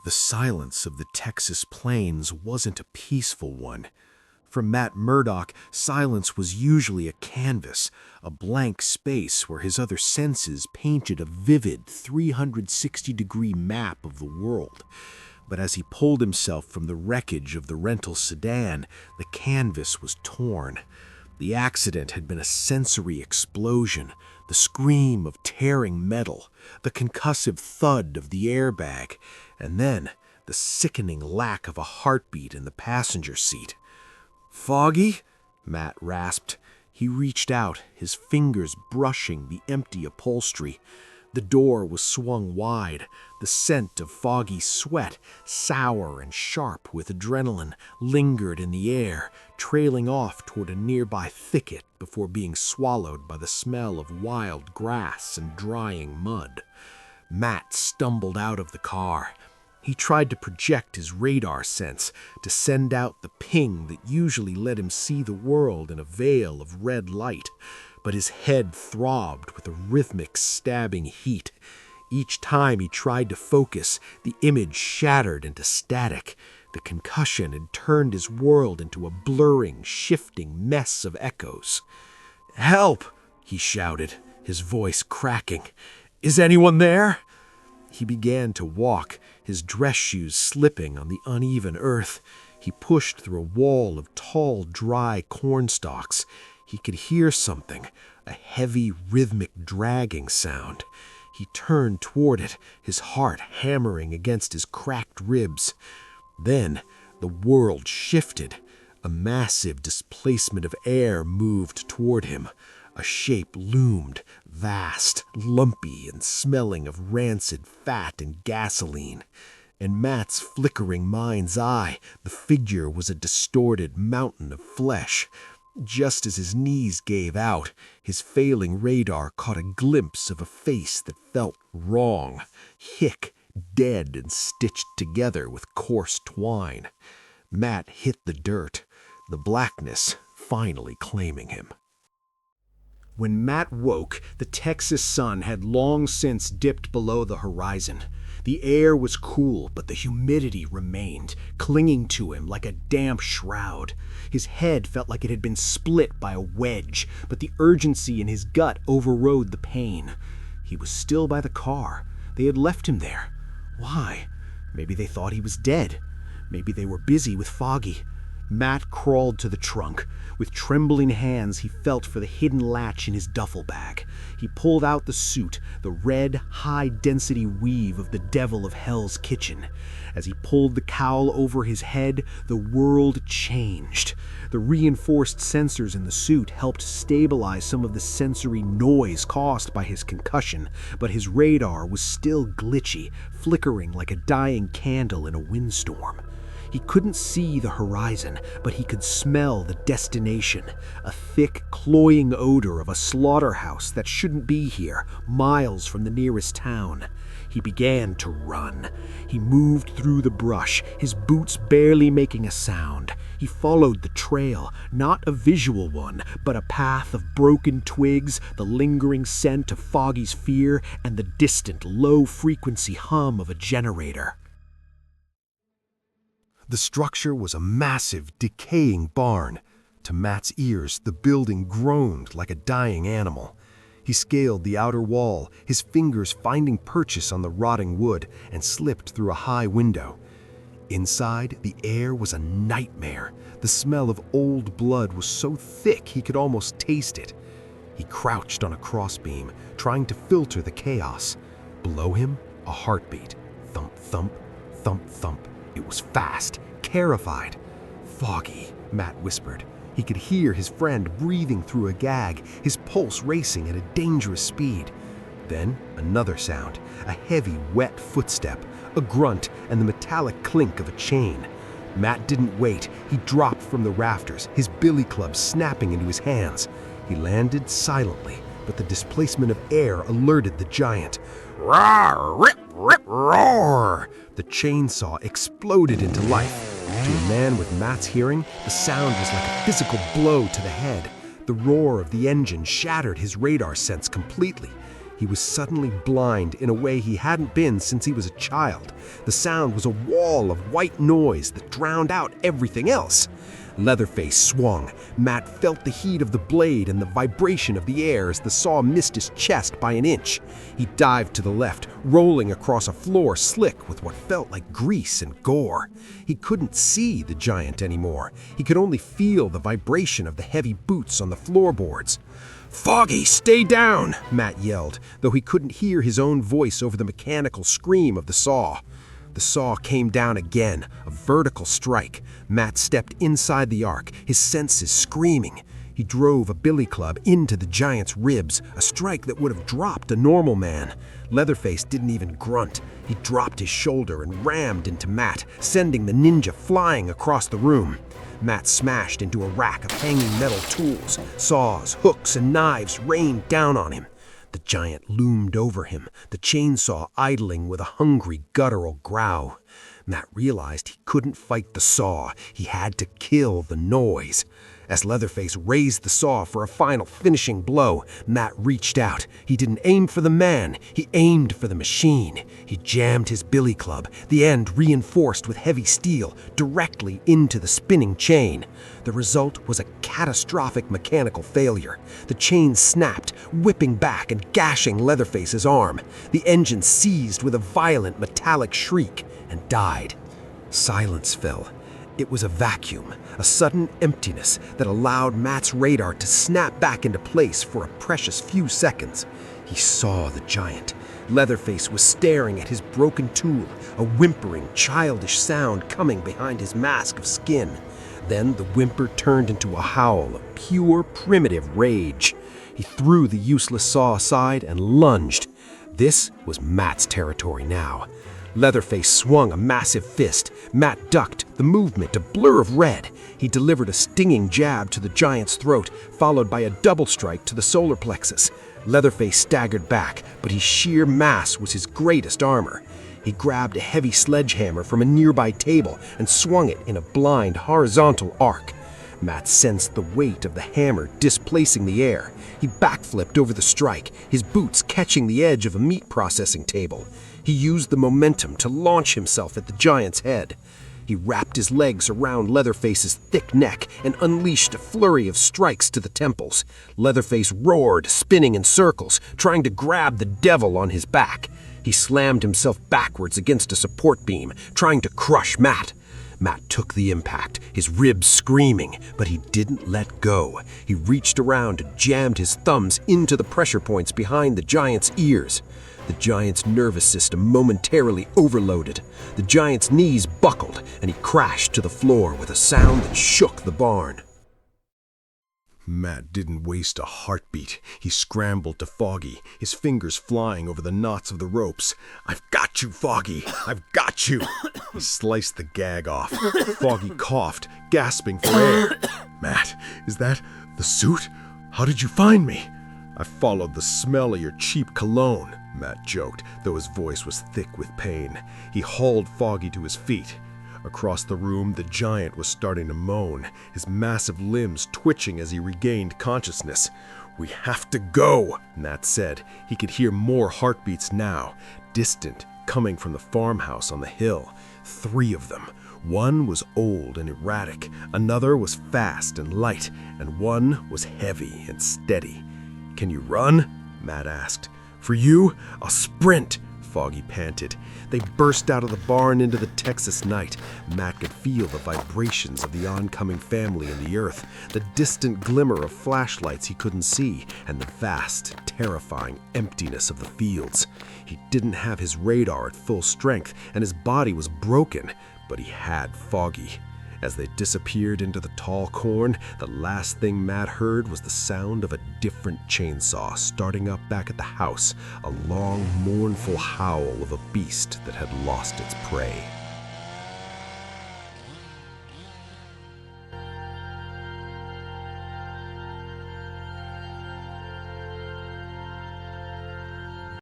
The silence of the Texas plains wasn't a peaceful one. For Matt Murdock, silence was usually a canvas, a blank space where his other senses painted a vivid 360-degree map of the world. But as he pulled himself from the wreckage of the rental sedan, the canvas was torn. The accident had been a sensory explosion, the scream of tearing metal, the concussive thud of the airbag, and then the sickening lack of a heartbeat in the passenger seat. "Foggy?" Matt rasped. He reached out, his fingers brushing the empty upholstery. The door was swung wide. The scent of Foggy's sweat, sour and sharp with adrenaline, lingered in the air, trailing off toward a nearby thicket before being swallowed by the smell of wild grass and drying mud. Matt stumbled out of the car. He tried to project his radar sense, to send out the ping that usually let him see the world in a veil of red light, but his head throbbed with a rhythmic stabbing heat. Each time he tried to focus, the image shattered into static. The concussion had turned his world into a blurring, shifting mess of echoes. "Help!" he shouted, his voice cracking. "Is anyone there?" He began to walk, his dress shoes slipping on the uneven earth. He pushed through a wall of tall, dry corn stalks. He could hear something, a heavy, rhythmic dragging sound. He turned toward it, his heart hammering against his cracked ribs. Then the world shifted. A massive displacement of air moved toward him. A shape loomed, vast, lumpy, and smelling of rancid fat and gasoline. In Matt's flickering mind's eye, the figure was a distorted mountain of flesh. Just as his knees gave out, his failing radar caught a glimpse of a face that felt wrong, hick, dead, and stitched together with coarse twine. Matt hit the dirt, the blackness finally claiming him. When Matt woke, the Texas sun had long since dipped below the horizon. The air was cool, but the humidity remained, clinging to him like a damp shroud. His head felt like it had been split by a wedge, but the urgency in his gut overrode the pain. He was still by the car. They had left him there. Why? Maybe they thought he was dead. Maybe they were busy with Foggy. Matt crawled to the trunk. With trembling hands, he felt for the hidden latch in his duffel bag. He pulled out the suit, the red, high-density weave of the devil of Hell's Kitchen. As he pulled the cowl over his head, the world changed. The reinforced sensors in the suit helped stabilize some of the sensory noise caused by his concussion, but his radar was still glitchy, flickering like a dying candle in a windstorm. He couldn't see the horizon, but he could smell the destination, a thick, cloying odor of a slaughterhouse that shouldn't be here, miles from the nearest town. He began to run. He moved through the brush, his boots barely making a sound. He followed the trail, not a visual one, but a path of broken twigs, the lingering scent of Foggy's fear, and the distant, low-frequency hum of a generator. The structure was a massive, decaying barn. To Matt's ears, the building groaned like a dying animal. He scaled the outer wall, his fingers finding purchase on the rotting wood, and slipped through a high window. Inside, the air was a nightmare. The smell of old blood was so thick he could almost taste it. He crouched on a crossbeam, trying to filter the chaos. Below him, a heartbeat. Thump, thump, thump, thump. It was fast, terrified. "Foggy," Matt whispered. He could hear his friend breathing through a gag, his pulse racing at a dangerous speed. Then another sound, a heavy, wet footstep, a grunt, and the metallic clink of a chain. Matt didn't wait. He dropped from the rafters, his billy club snapping into his hands. He landed silently, but the displacement of air alerted the giant. "Roar! Rip! Rip! Roar!" The chainsaw exploded into life. To a man with Matt's hearing, the sound was like a physical blow to the head. The roar of the engine shattered his radar sense completely. He was suddenly blind in a way he hadn't been since he was a child. The sound was a wall of white noise that drowned out everything else. Leatherface swung. Matt felt the heat of the blade and the vibration of the air as the saw missed his chest by an inch. He dived to the left, rolling across a floor slick with what felt like grease and gore. He couldn't see the giant anymore. He could only feel the vibration of the heavy boots on the floorboards. "Foggy, stay down!" Matt yelled, though he couldn't hear his own voice over the mechanical scream of the saw. The saw came down again, a vertical strike. Matt stepped inside the arc, his senses screaming. He drove a billy club into the giant's ribs, a strike that would have dropped a normal man. Leatherface didn't even grunt. He dropped his shoulder and rammed into Matt, sending the ninja flying across the room. Matt smashed into a rack of hanging metal tools. Saws, hooks, and knives rained down on him. The giant loomed over him, the chainsaw idling with a hungry, guttural growl. Matt realized he couldn't fight the saw. He had to kill the noise. As Leatherface raised the saw for a final finishing blow, Matt reached out. He didn't aim for the man, he aimed for the machine. He jammed his billy club, the end reinforced with heavy steel, directly into the spinning chain. The result was a catastrophic mechanical failure. The chain snapped, whipping back and gashing Leatherface's arm. The engine seized with a violent metallic shriek and died. Silence fell. It was a vacuum, a sudden emptiness that allowed Matt's radar to snap back into place for a precious few seconds. He saw the giant. Leatherface was staring at his broken tool, a whimpering, childish sound coming behind his mask of skin. Then the whimper turned into a howl of pure, primitive rage. He threw the useless saw aside and lunged. This was Matt's territory now. Leatherface swung a massive fist. Matt ducked, the movement a blur of red. He delivered a stinging jab to the giant's throat, followed by a double strike to the solar plexus. Leatherface staggered back, but his sheer mass was his greatest armor. He grabbed a heavy sledgehammer from a nearby table and swung it in a blind, horizontal arc. Matt sensed the weight of the hammer displacing the air. He backflipped over the strike, his boots catching the edge of a meat processing table. He used the momentum to launch himself at the giant's head. He wrapped his legs around Leatherface's thick neck and unleashed a flurry of strikes to the temples. Leatherface roared, spinning in circles, trying to grab the devil on his back. He slammed himself backwards against a support beam, trying to crush Matt. Matt took the impact, his ribs screaming, but he didn't let go. He reached around and jammed his thumbs into the pressure points behind the giant's ears. The giant's nervous system momentarily overloaded. The giant's knees buckled, and he crashed to the floor with a sound that shook the barn. Matt didn't waste a heartbeat. He scrambled to Foggy, his fingers flying over the knots of the ropes. "I've got you, Foggy! I've got you!" He sliced the gag off. Foggy coughed, gasping for air. "Matt, is that the suit? How did you find me?" "I followed the smell of your cheap cologne," Matt joked, though his voice was thick with pain. He hauled Foggy to his feet. Across the room, the giant was starting to moan, his massive limbs twitching as he regained consciousness. "We have to go," Matt said. He could hear more heartbeats now, distant, coming from the farmhouse on the hill. 3 of them. One was old and erratic, another was fast and light, and one was heavy and steady. "Can you run?" Matt asked. "For you, I'll sprint," Foggy panted. They burst out of the barn into the Texas night. Matt could feel the vibrations of the oncoming family in the earth, the distant glimmer of flashlights he couldn't see, and the vast, terrifying emptiness of the fields. He didn't have his radar at full strength, and his body was broken, but he had Foggy. As they disappeared into the tall corn, the last thing Matt heard was the sound of a different chainsaw starting up back at the house, a long, mournful howl of a beast that had lost its prey.